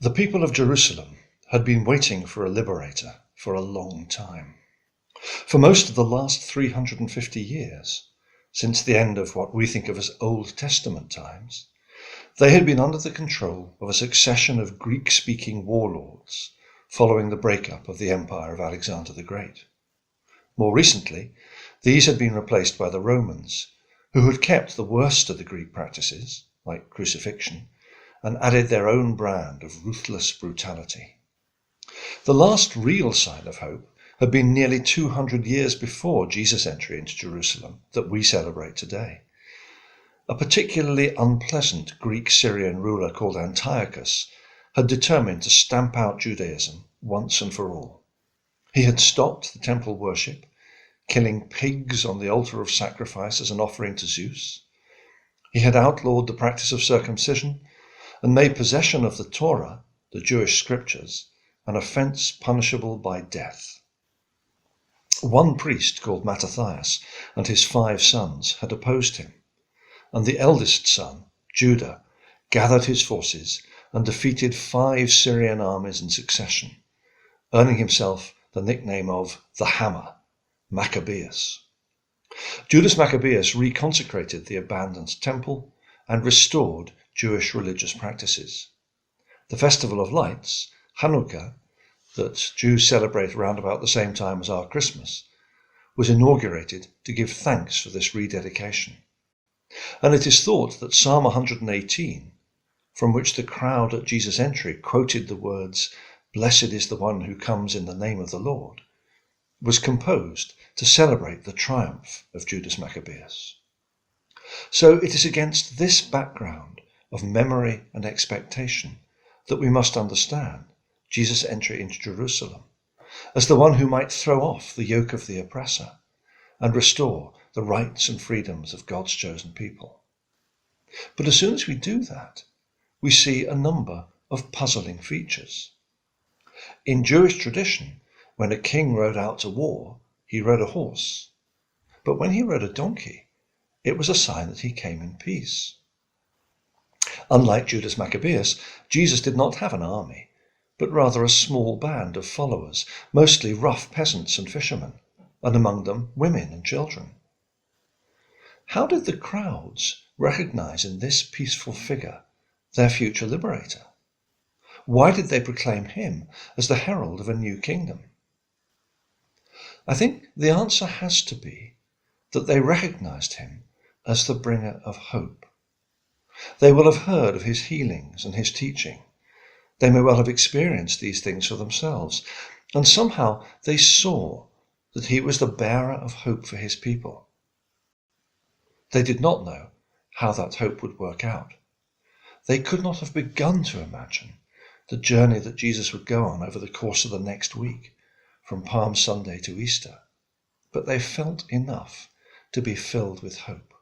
The people of Jerusalem had been waiting for a liberator for a long time. For most of the last 350 years, since the end of what we think of as Old Testament times, they had been under the control of a succession of Greek-speaking warlords following the breakup of the empire of Alexander the Great. More recently, these had been replaced by the Romans, who had kept the worst of the Greek practices, like crucifixion, and added their own brand of ruthless brutality. The last real sign of hope had been nearly 200 years before Jesus' entry into Jerusalem that we celebrate today. A particularly unpleasant Greek-Syrian ruler called Antiochus had determined to stamp out Judaism once and for all. He had stopped the temple worship, killing pigs on the altar of sacrifice as an offering to Zeus. He had outlawed the practice of circumcision and made possession of the Torah, the Jewish scriptures, an offence punishable by death. One priest called Mattathias and his 5 sons had opposed him, and the eldest son, Judah, gathered his forces and defeated 5 Syrian armies in succession, earning himself the nickname of the Hammer, Maccabeus. Judas Maccabeus reconsecrated the abandoned temple and restored Jewish religious practices. The Festival of Lights, Hanukkah, that Jews celebrate around about the same time as our Christmas, was inaugurated to give thanks for this rededication. And it is thought that Psalm 118, from which the crowd at Jesus' entry quoted the words, "Blessed is the one who comes in the name of the Lord," was composed to celebrate the triumph of Judas Maccabeus. So it is against this background of memory and expectation that we must understand Jesus' entry into Jerusalem as the one who might throw off the yoke of the oppressor and restore the rights and freedoms of God's chosen people. But as soon as we do that, we see a number of puzzling features. In Jewish tradition, when a king rode out to war, he rode a horse. But when he rode a donkey, it was a sign that he came in peace. Unlike Judas Maccabeus, Jesus did not have an army, but rather a small band of followers, mostly rough peasants and fishermen, and among them women and children. How did the crowds recognize in this peaceful figure their future liberator? Why did they proclaim him as the herald of a new kingdom? I think the answer has to be that they recognized him as the bringer of hope. They will have heard of his healings and his teaching. They may well have experienced these things for themselves, and somehow they saw that he was the bearer of hope for his people. They did not know how that hope would work out. They could not have begun to imagine the journey that Jesus would go on over the course of the next week, from Palm Sunday to Easter, but they felt enough to be filled with hope.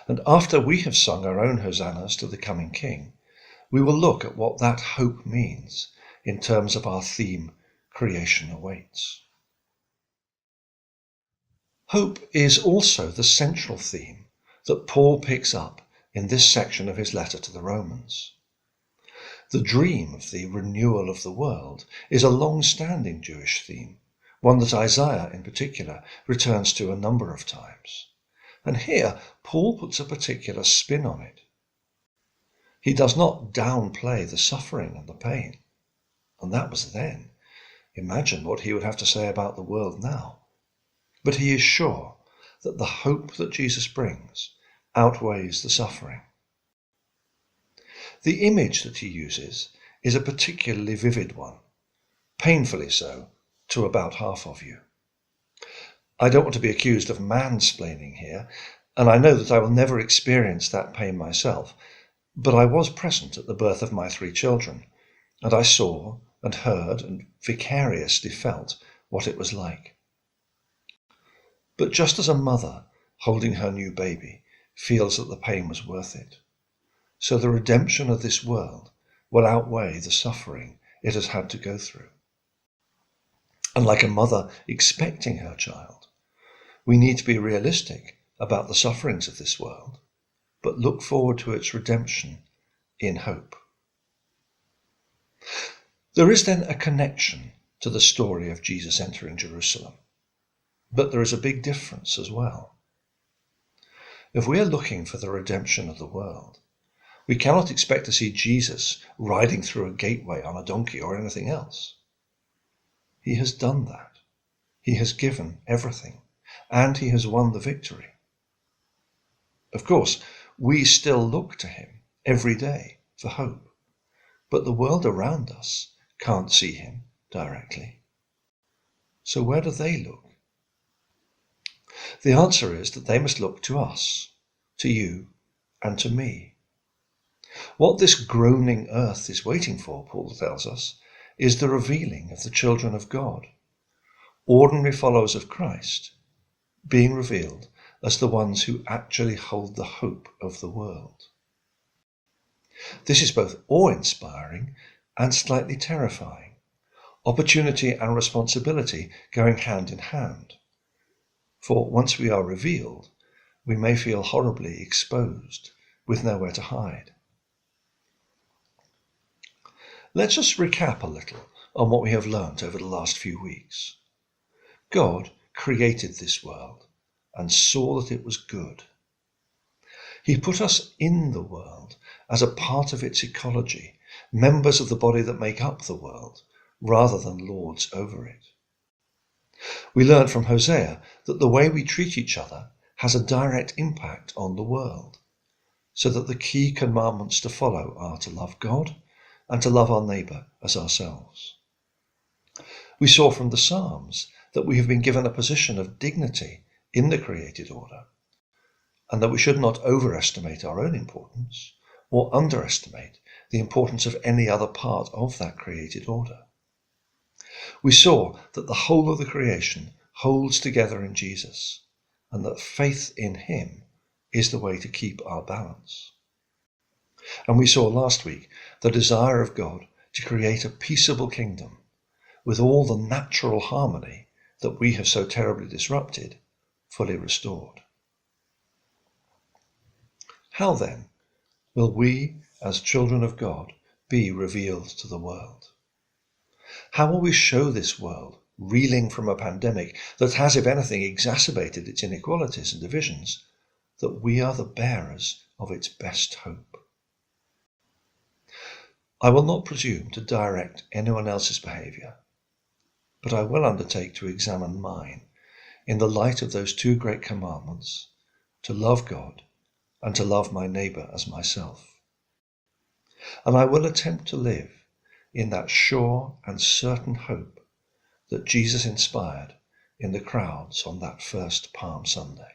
And after we have sung our own hosannas to the coming King, we will look at what that hope means in terms of our theme, Creation Awaits. Hope is also the central theme that Paul picks up in this section of his letter to the Romans. The dream of the renewal of the world is a long-standing Jewish theme, one that Isaiah in particular returns to a number of times. And here Paul puts a particular spin on it. He does not downplay the suffering and the pain, and that was then. Imagine what he would have to say about the world now. But he is sure that the hope that Jesus brings outweighs the suffering. The image that he uses is a particularly vivid one, painfully so to about half of you. I don't want to be accused of mansplaining here, and I know that I will never experience that pain myself, but I was present at the birth of my 3 children, and I saw and heard and vicariously felt what it was like. But just as a mother holding her new baby feels that the pain was worth it, so the redemption of this world will outweigh the suffering it has had to go through. And like a mother expecting her child, we need to be realistic about the sufferings of this world, but look forward to its redemption in hope. There is then a connection to the story of Jesus entering Jerusalem, but there is a big difference as well. If we are looking for the redemption of the world, we cannot expect to see Jesus riding through a gateway on a donkey or anything else. He has done that. He has given everything, and he has won the victory. Of course, we still look to him every day for hope, but the world around us can't see him directly. So where do they look? The answer is that they must look to us, to you, and to me. What this groaning earth is waiting for, Paul tells us, is the revealing of the children of God, ordinary followers of Christ, being revealed as the ones who actually hold the hope of the world. This is both awe-inspiring and slightly terrifying, opportunity and responsibility going hand in hand. For once we are revealed, we may feel horribly exposed, with nowhere to hide. Let's just recap a little on what we have learnt over the last few weeks. God created this world and saw that it was good. He put us in the world as a part of its ecology, members of the body that make up the world, rather than lords over it. We learn from Hosea that the way we treat each other has a direct impact on the world, so that the key commandments to follow are to love God and to love our neighbour as ourselves. We saw from the Psalms that we have been given a position of dignity in the created order, and that we should not overestimate our own importance or underestimate the importance of any other part of that created order. We saw that the whole of the creation holds together in Jesus, and that faith in him is the way to keep our balance. And we saw last week the desire of God to create a peaceable kingdom with all the natural harmony that we have so terribly disrupted fully restored. How then will we, as children of God, be revealed to the world? How will we show this world, reeling from a pandemic that has, if anything, exacerbated its inequalities and divisions, that we are the bearers of its best hope? I will not presume to direct anyone else's behaviour, but I will undertake to examine mine in the light of those two great commandments, to love God and to love my neighbour as myself. And I will attempt to live in that sure and certain hope that Jesus inspired in the crowds on that first Palm Sunday.